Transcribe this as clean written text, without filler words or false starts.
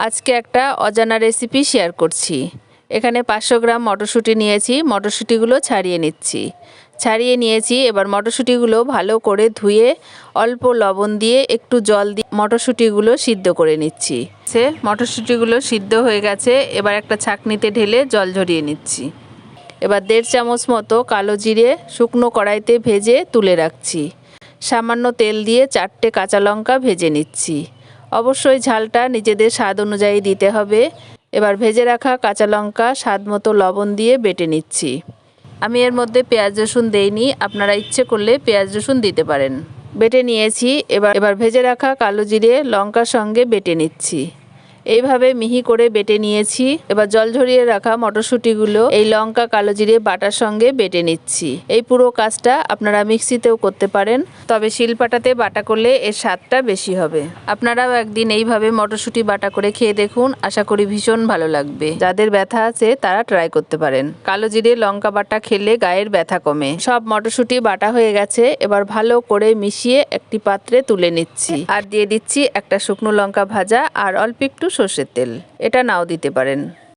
আজকে একটা অজানা রেসিপি শেয়ার করছি। এখানে 500 গ্রাম মটরশুঁটি নিয়েছি। মটরশুঁটিগুলো ছাড়িয়ে নিচ্ছি। ছাড়িয়ে নিয়েছি। এবার মটরশুঁটিগুলো ভালো করে ধুয়ে অল্প লবণ দিয়ে একটু জল দিয়ে মটরশুঁটিগুলো সিদ্ধ করে নিচ্ছি। মটরশুঁটিগুলো সিদ্ধ হয়ে গেছে। এবার একটা ছাঁকনিতে ঢেলে জল ঝরিয়ে নিচ্ছি। এবার 1.5 চামচ মতো কালো জিরে শুকনো কড়াইতে ভেজে তুলে রাখছি। সামান্য তেল দিয়ে 4টে কাঁচা লঙ্কা ভেজে নিচ্ছি। অবশ্যই ঝালটা নিজেদের স্বাদ অনুযায়ী দিতে হবে। এবার ভেজে রাখা কাঁচা লঙ্কা স্বাদ মতো লবণ দিয়ে বেটে নিচ্ছি। আমি এর মধ্যে পেঁয়াজ রসুন দেইনি, আপনারা ইচ্ছে করলে পেঁয়াজ রসুন দিতে পারেন। বেটে নিয়েছি। এবার ভেজে রাখা কালো জিরে লঙ্কার সঙ্গে বেটে নিচ্ছি। এইভাবে মিহি করে বেটে নিয়েছি। এবার জল ঝরিয়ে রাখা মটরশুঁটিগুলো এই লঙ্কা কালো জিরে বাটার সঙ্গে বেটে নিচ্ছি। এই পুরো কাজটা আপনারা মিক্সিতেও করতে পারেন, তবে শিলপাটাতে বাটা করলে এর স্বাদটা বেশি হবে। আপনারাও একদিন এইভাবে মটরশুঁটি বাটা করে খেয়ে দেখুন, আশা করি ভীষণ ভালো লাগবে। যাদের ব্যথা আছে তারা ট্রাই করতে পারেন। কালো জিরে লঙ্কা বাটা খেলে গায়ের ব্যথা কমে। সব মটরশুঁটি বাটা হয়ে গেছে। এবার ভালো করে মিশিয়ে একটি পাত্রে তুলে নিচ্ছি। আর দিয়ে দিচ্ছি একটা শুকনো লঙ্কা ভাজা আর অল্প একটু সর্ষের তেল। এটা নাও দিতে পারেন।